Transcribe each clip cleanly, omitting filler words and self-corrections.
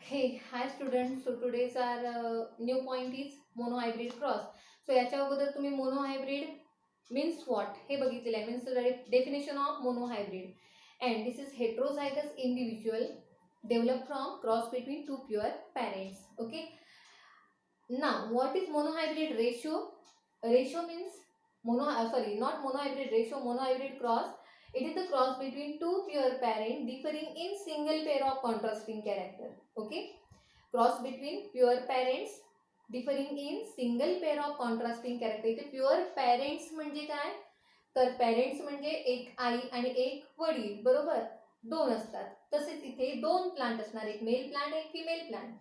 Hey, hi students. So today's our new point is monohybrid cross. So याच्या अगोदर तुम्ही monohybrid means what हे बघितलेलं आहे. Means the definition of monohybrid. And this is heterozygous individual developed from cross between two pure parents. Okay. Now what is monohybrid ratio? Ratio means not monohybrid ratio, monohybrid cross. It is the cross between two pure parents differing in single pair of contrasting character. Okay. Cross between pure parents differing in single pair of contrasting character. इथे pure parents म्हणजे काय, तर parents म्हणजे एक आई आणि एक वडील, बरोबर, दोन असतात. तसेच इथे दोन प्लांट असणार, एक मेल प्लांट एक female plant.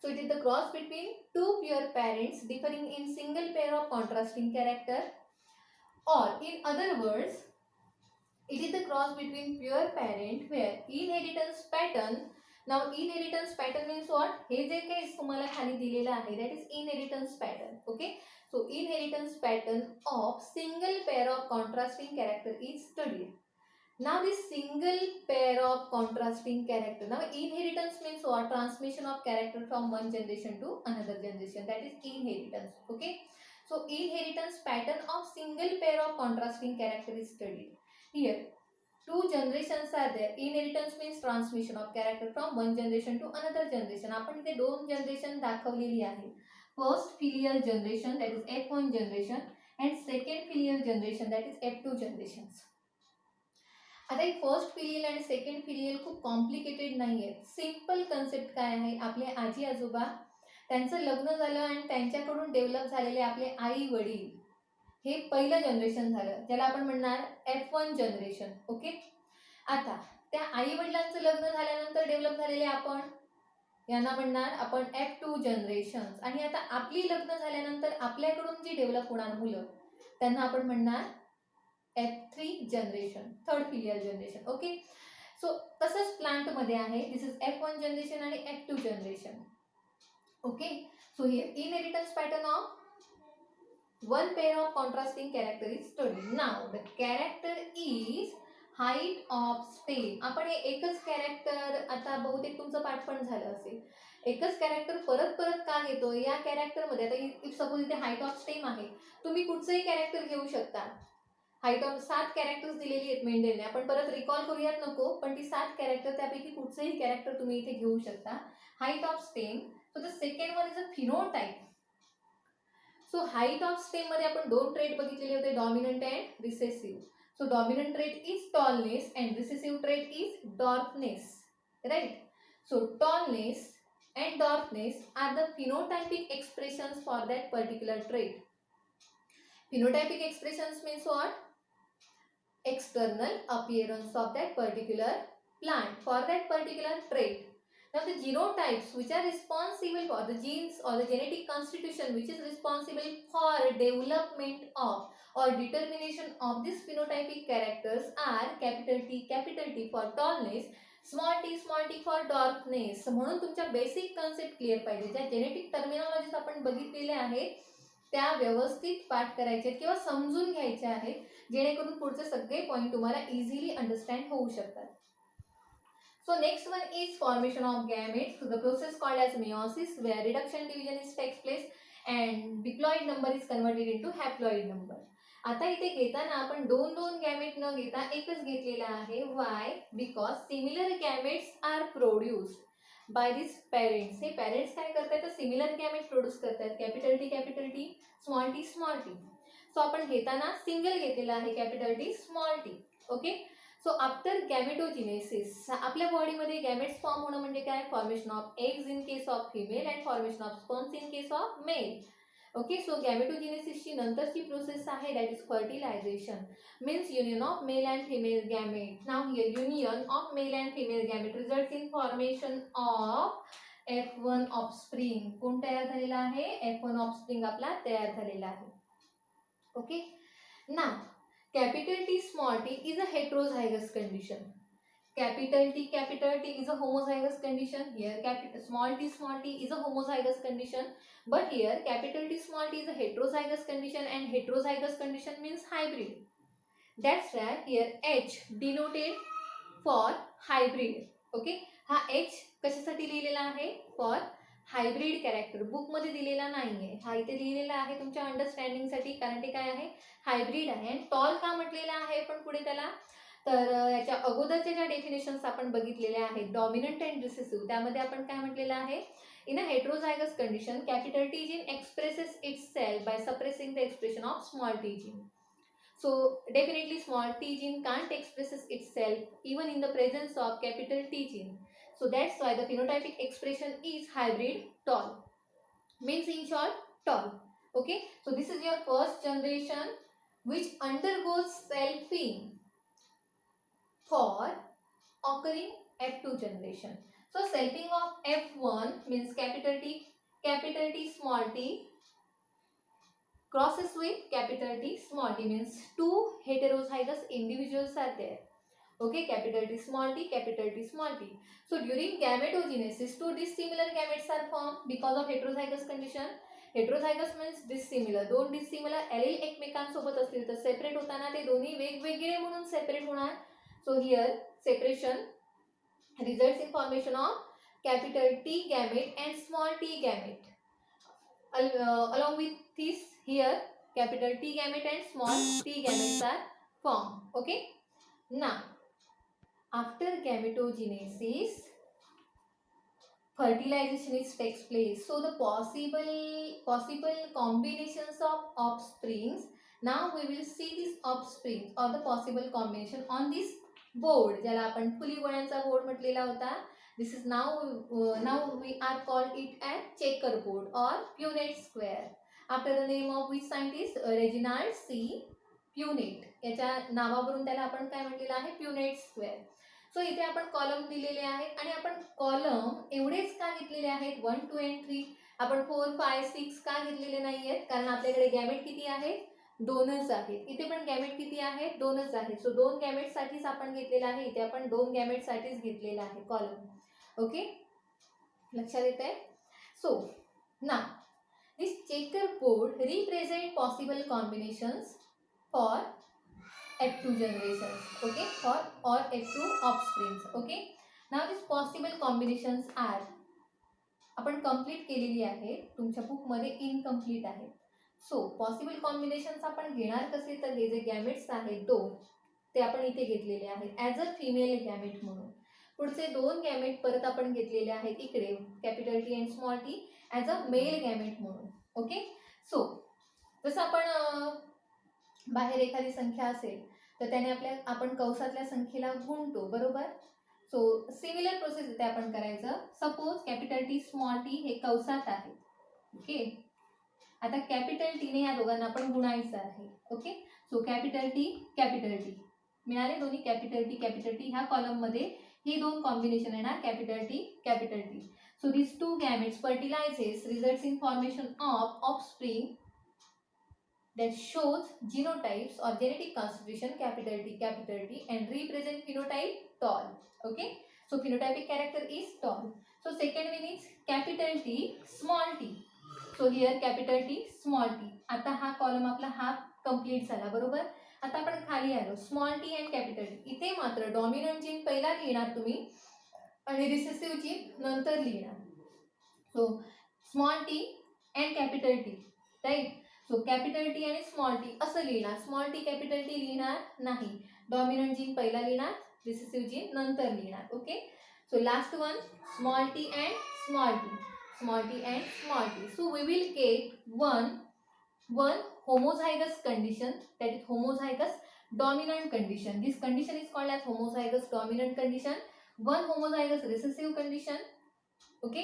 So it is the cross between two pure parents differing in single pair of contrasting character, or in other words it is the cross between pure parent where inheritance pattern. Now inheritance pattern means what, हे जे काही तुम्हाला खाली दिलेलं आहे that is inheritance pattern. Okay, so inheritance pattern of single pair of contrasting character is studied. Now this single pair of contrasting character, now inheritance means what, transmission of character from one generation to another generation, that is inheritance. Okay, so inheritance pattern of single pair of contrasting character is studied. Here two generations are there. Inheritance means transmission of character from one generation to another generation. आपण इथे दोन generation दाखवलेली आहे. First filial generation that is F1 generation and second filial generation that is F2 generation. आता एक first filial आणि second filial खूप complicated नाही आहे. सिंपल कन्सेप्ट काय आहे, आपले आजी आजोबा त्यांचं लग्न झालं आणि त्यांच्याकडून डेव्हलप झालेले आपले आई वडील हे पहिलं जनरेशन झालं, ज्याला आपण म्हणणार F1 जनरेशन. ओके, आता त्या आई वडिलांचं लग्न झाल्यानंतर डेव्हलप झालेले आपण यांना म्हणणार आपण F2 जनरेशन. आणि आता आपली लग्न झाल्यानंतर आपल्याकडून जी डेव्हलप होणार मुलं त्यांना आपण म्हणणार F3 generation, third filial generation. Okay, so तसंच प्लांट मध्ये आहे. दिस इज F1 जनरेशन आणि F2 generation. Okay, so here inheritance pattern of one pair of contrasting character is studied. Now the character is height of stem. आपण हे एकच character, आता बहुतेक तुमचं पाठ पण झालं असेल, एकच कॅरेक्टर परत परत का घेतो या कॅरेक्टर मध्ये. आता इफ सपोज इथे हाईट ऑफ स्टेम आहे, तुम्ही कुठचंही कॅरेक्टर घेऊ शकता. हाईट ऑफ 7 कॅरेक्टर्स दिलेली आहेत मेंडेलने, आपण परत रिकॉल करूयात नको, पण ती 7 कॅरेक्टर त्यापैकी कुठचंही कॅरेक्टर तुम्ही इथे घेऊ शकता. Height of stem. So the second one is a phenotype. So height of stem मध्ये आपण दोन ट्रेट बघितलेले होते, dominant and recessive. So dominant trait is tallness and recessive trait is dwarfness, right. So tallness and dwarfness are the phenotypic expressions for that particular trait. Phenotypic expressions means what, external appearance of that particular plant for that particular trait. Now the genotypes which are responsible for the genes or the genetic constitution which is responsible for development of or determination of these phenotypic characters are capital T for tallness, small t for dwarfness. म्हणून तुमच्या basic concept clear पाहिजे. ज्या genetic टर्मिनॉलॉजीज आपण बघितलेले आहेत त्या व्यवस्थित पाठ करायचे किंवा समजून घ्यायचे आहेत, जेणेकरून पुढचे सगळे पॉइंट तुम्हाला इझिली अंडरस्टँड होऊ शकतात. So next one is formation of gametes. So the process called as meiosis, where reduction division is takes place and diploid number is converted into haploid number. आता इथे घेताना आपण दोन दोन गॅमेट न घेता एकच घेतलेला आहे. Why? Because similar gametes are produced by these parents. हे पेरेंट्स काय करतात तर सिमिलर गॅमेट प्रोड्यूस करतात, capital T small T. So आपण घेताना सिंगल घेतलेला आहे, capital T small T. Okay, so after gametogenesis आपल्या बॉडीमध्ये गॅमेट्स फॉर्म होणं म्हणजे काय, formation of eggs in case of female and formation of sperms in case of male. Okay, so गॅमेटोजिनेसिसची नंतरची प्रोसेस आहे that is fertilisation, means union of male and female gamete. Now here union of male and female gamete results in formation of F1 offspring. कोण तयार झालेला आहे, F1 offspring आपला तयार झालेला आहे. Okay, now capital T small t is a heterozygous condition. Capital T is a homozygous condition. Here capital small t is a homozygous condition, but here capital T small t is a heterozygous condition, and heterozygous condition means hybrid. That's why here H denoted for hybrid. Okay. हा H कशासाठी लिहिलेला आहे? For hybrid character. बुकमध्ये दिलेला नाहीये, हा इथे लिहिलेला आहे तुमच्या अंडरस्टँडिंगसाठी, कारण ते काय आहे? हायब्रिड आहे. आणि टॉल का म्हटलेला आहे पण पुढे त्याला? तर याच्या अगोदरच्या ज्या डेफिनेशन्स आपण बघितलेल्या आहेत डॉमिनंट अँड रिसेसिव्ह, त्यामध्ये आपण काय म्हटलेलं आहे? In a heterozygous condition, capital T gene expresses itself by suppressing the expression of small t gene. So definitely small t gene can't expresses itself even in the presence of capital T gene. So that's why the phenotypic expression is hybrid tall. Means in short, tall. Okay. So this is your first generation which undergoes selfing for occurring F2 generation. So selfing of F1 means capital T small t crosses with capital T small t, means two heterozygous individuals are there. Okay, capital T small t, capital T small t. So during gametogenesis, two dissimilar gametes are formed because of heterozygous condition. Heterozygous means dissimilar, दोन dissimilar allele एकमेकांसोबत असतील तर separate होताना ते दोन्ही वेगवेगळे म्हणून separate होणार. So here separation results in formation of capital T gamete and small t gamete. Along with this, here capital T gamete and small t gametes are formed. Okay. Now, after gametogenesis, fertilization takes place. So the possible combinations of offsprings. Now we will see these offsprings or the possible combination on this board, ज्याला आपण फुली गोळ्यांचा board म्हटलेला होता. This is now we are called it as checkerboard or Punnett square after the name of which scientist? Reginald C. Punnett. याच्या नावावरून त्याला आपण काय म्हटलेलं आहे? Punnett square. सो इथे आपण कॉलम दिलेले आहेत आणि आपण कॉलम एवढेच का घेतलेले आहेत? 1, 2 and 3. आपण 4, 5, 6 का घेतलेले नाही आहेत? कारण आपल्याकडे गॅमेट किती आहेत? दोनच आहेत. इथे पण गॅमेट किती आहेत? दोनच आहेत. सो दोन गॅमेट साठीच आपण घेतलेला आहे. इथे आपण दोन गॅमेट साठीच घेतलेला आहे कॉलम. ओके, लक्षात येत आहे? सो ना this checker board represent possible combinations for F2 generations, okay, or F2 offsprings. Okay, now these possible combinations are आपण कंप्लीट केलेली आहे, तुमच्या बुक मध्ये इनकम्प्लीट आहे. सो पॉसिबल कॉम्बिनेशन्स आपण घेणार कसे? तर हे जे गॅमेट्स आहेत दोन, ते आपण इथे घेतलेले आहेत ॲज अ फिमेल गॅमेट म्हणून. पुढचे दोन गॅमेट परत आपण घेतलेले आहेत इकडे capital T and small T as a mail gamete म्हणून. ओके. सो जसं आपण बाहेर एखादी संख्या असेल तर त्याने आपण कंसातल्या संख्येला गुणतो, बरोबर. सो सिमिलर प्रोसेस इथे आपण करायचं. Suppose capital T small T हे कंसात आहे. ओके, आता कॅपिटल टीने या दोघांना आपण गुणायचं आहे. ओके, सो कॅपिटल टी मिळाले दोन्ही कॅपिटल टी. ह्या कॉलम मध्ये ही दोन कॉम्बिनेशन येणार capital T. So this two gametes fertilizes results in formation of offspring that shows genotypes or genetic constitution capital T and represent phenotype tall. Okay, so phenotypic character is tall. So second one is capital T small t. So here capital T small t. आता हा column आपला हा complete झाला, बरोबर. आता आपण खाली आलो small T and capital T. इथे मात्र डॉमिनंट जीन पहिला लिहिणार तुम्ही आणि रिसेसिव्ह जीन नंतर लिहिणार. So small T and capital T, right. So capital T आणि स्मॉल टी असं लिहिणार. स्मॉल टी कॅपिटल टी लिहिणार नाही. डॉमिनंट जीन पहिला लिहिणार, रिसेसिव्ह जीन नंतर लिहिणार. Okay, so last one small T and small T. So we will get one homozygous condition, that is homozygous dominant condition. This condition is called as homozygous dominant condition. One homozygous recessive condition, okay,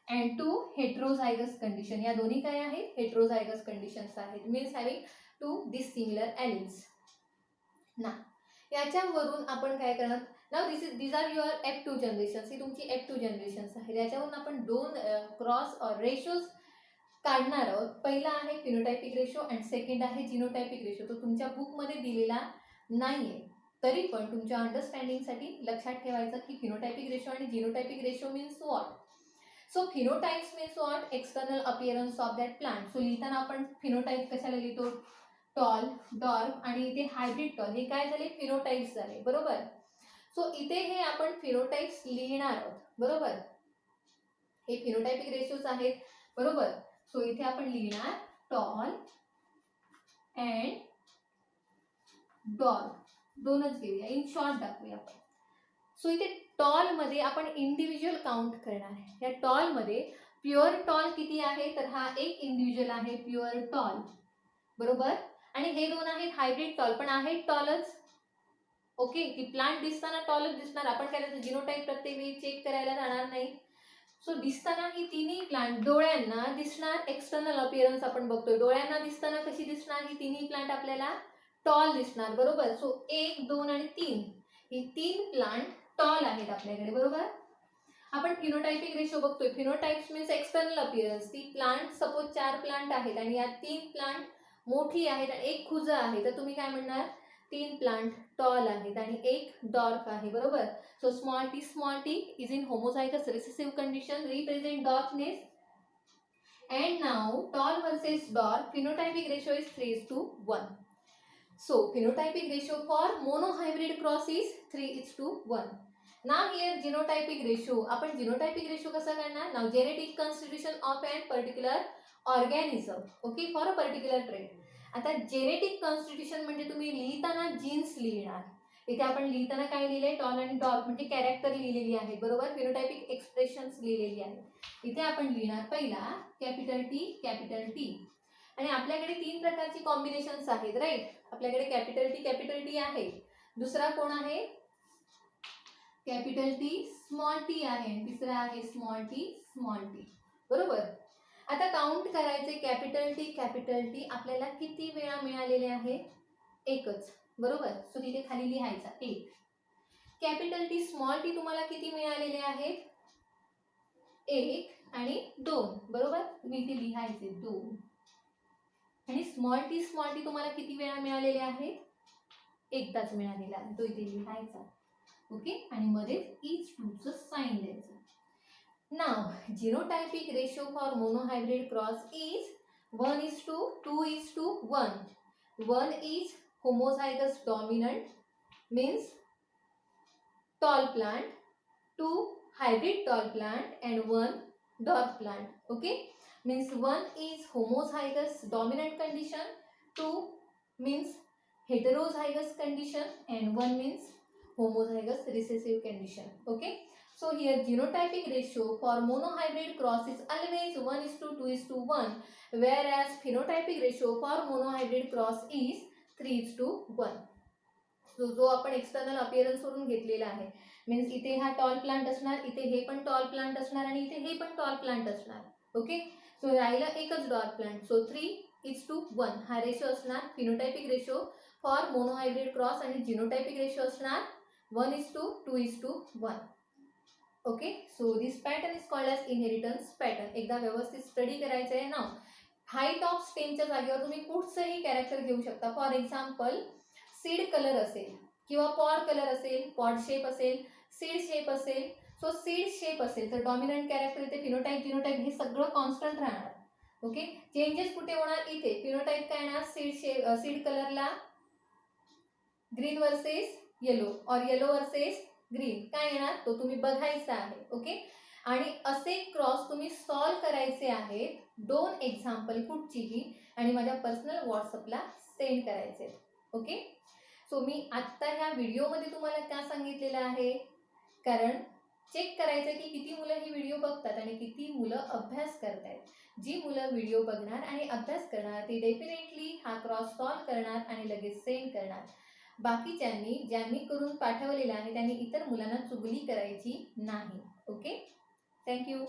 and two heterozygous condition. या दोन्ही काय आहेत? heterozygous conditions आहेत, means having two dissimilar alleles. ना याच्यावरून आपण काय करणार? Now these are your F2 generations. ही तुमची F2 generations आहे. याच्यावरून आपण दोन क्रॉस और रेशोज काढणार आहोत. पहिला आहे फिनोटायपिक रेशो अँड सेकंड आहे जिनोटायपिक रेशो. तो तुमच्या बुक मध्ये दिलेला नाहीये, तरी पण तुमच्या अंडरस्टँडिंगसाठी लक्षात ठेवायचं की फिनोटायपिक रेशो आणि genotypic ratio means what. So phenotypes means what? External appearance of that plant. So लिहिताना आपण फिनोटाइप कशाला लिहितो? टॉल, डॉर्फ आणि इथे हायब्रिड टॉल. हे काय झाले? फिनोटाइप्स झाले, बरोबर. सो इथे हे आपण फिनोटाइप्स लिहिणार आहोत, बरोबर. हे फिनोटाइपिक रेशोज आहेत, बरोबर. सो इथे आपण लिहिणार टॉल अँड डॉर्क, दोनच घेऊया, इन शॉर्ट दाखवूया आपण. सो इथे टॉल मध्ये आपण इंडिव्हिज्युअल काउंट करणार आहे. या टॉल मध्ये प्युअर टॉल किती आहे, तर हा एक इंडिव्हिज्युअल आहे प्युअर टॉल, बरोबर. आणि हे दोन आहेत हायब्रिड टॉल, पण आहेत टॉलच. ओके, की प्लांट दिसताना टॉलच दिसणार, आपण काय त्याचं जिनोटाइप प्रत्येक वेळी चेक करायला जाणार नाही. सो दिसताना ही तिन्ही प्लांट डोळ्यांना दिसणार, एक्सटर्नल अपीअरन्स आपण बघतोय, डोळ्यांना दिसताना कशी दिसणार, ही तिन्ही प्लांट आपल्याला टॉल दिसणार, बरोबर. सो 1, 2 आणि 3 ही 3 प्लांट टॉल आहेत आपल्याकडे, बरोबर. आपण फिनोटाइपिक रेशो बघतोय, फिनोटाइप्स मीन्स एक्सटर्नल अपीअरन्स. ती प्लांट सपोज 4 प्लांट आहेत आणि या 3 प्लांट मोठी आहेत आणि एक खुजं आहे, तर तुम्ही काय म्हणणार, 3 प्लांट टॉल आहेत आणि एक डॉर्क आहे, बरोबर. So small t is in homozygous recessive condition, represent darkness. And now tall versus dark, phenotypic ratio is 3:1. So phenotypic ratio for monohybrid cross is 3:1. Now here genotypic ratio, आपण genotypic ratio कसा करणार. Now genetic constitution of an particular organism, okay, for a particular trait. आता genetic constitution म्हणजे तुम्ही लिहिताना jeans लिहिणार. इथे आपण लिहिताना काय लिहिलंय, टॉल आणि डॉर्क म्हणजे कॅरेक्टर लिहिलेली आहे, बरोबर. फिनोटाइपिक एक्सप्रेशन्स लिहिलेली आहे. इथे आपण लिहिणार पहिला कॅपिटल टी. आणि आपल्याकडे 3 प्रकारची कॉम्बिनेशन्स आहेत, राईट. आपल्याकडे कॅपिटल टी आहे, दुसरा कोण आहे, कॅपिटल टी स्मॉल टी आहे, तिसरा आहे स्मॉल टी, बरोबर. आता काउंट करायचे, कॅपिटल टी आपल्याला किती वेळा मिळालेले आहे, एकच, बरोबर. सो तिथे खाली लिहायचा 1. कॅपिटल टी स्मॉल टी तुम्हाला किती मिळालेले आहेत, 1 आणि 2, बरोबर. तुम्ही इथे लिहायचे 2. आणि स्मॉल टी तुम्हाला किती वेळा मिळालेले आहेत, एकदाच मिळालेला आहे, तो इथे लिहायचा, ओके. आणि मध्ये इच टूचं साइन द्यायचं. Now genotypic ratio for monohybrid cross is 1:2:1. 1 is homozygous dominant, means tall plant, 2 hybrid tall plant and 1 dwarf plant, okay. Means 1 is homozygous dominant condition, 2 means heterozygous condition and 1 means homozygous recessive condition, okay. So here genotypic ratio for monohybrid cross is always 1:2:1, whereas phenotypic ratio for monohybrid cross is 3:1. So जो आपण external appearance वरून घेतलेला आहे, means इथे हा tall plant असणार, इथे हे पण टॉल प्लांट असणार आणि इथे हे पण टॉल प्लांट असणार, ओके. सो राहिला एकच डॉर्क प्लांट. सो 3:1 हा रेशो असणार phenotypic ratio for monohybrid cross आणि जिनोटाइपिक रेशो असणार 1:2:1. Okay. So this pattern is called as inheritance pattern. एकदा व्यवस्थित स्टडी करायचं आहे ना. हाईट ऑफ स्टेमच्या जागेवर तुम्ही कुठचंही कॅरेक्टर घेऊ शकता. फॉर एक्झाम्पल सीड कलर असेल किंवा पॉड कलर असेल, पॉड शेप असेल, सीड शेप असेल. सो सीड शेप असेल तर डॉमिनंट कॅरेक्टर इथे फिनोटाइप जिनोटाइप हे सगळं कॉन्स्टंट राहणार, ओके. चेंजेस कुठे होणार, इथे फिनोटाइप काय येणार, सीड शेप, सीड कलरला ग्रीन वर्सेस येलो और येलो वर्सेस ग्रीन काय येणार तो तुम्ही बघायचा आहे, ओके. आणि असे क्रॉस तुम्ही सॉल्व करायचे आहेत, 2 एक्झाम्पल कुठचीही, आणि माझ्या पर्सनल व्हॉट्सअपला सेंड करायचे, ओके. सो मी आत्ता ह्या व्हिडिओमध्ये तुम्हाला का सांगितलेलं आहे, कारण चेक करायचं की किती मुलं ही व्हिडिओ बघतात आणि किती मुलं अभ्यास करतायत. जी मुलं व्हिडिओ बघणार आणि अभ्यास करणार ती डेफिनेटली हा क्रॉस सॉल्व करणार आणि लगेच सेंड करणार. बाकीच्यांनी ज्यांनी करून पाठवलेलं आहे त्यांनी इतर मुलांना चुगली करायची नाही, ओके. थँक्यू.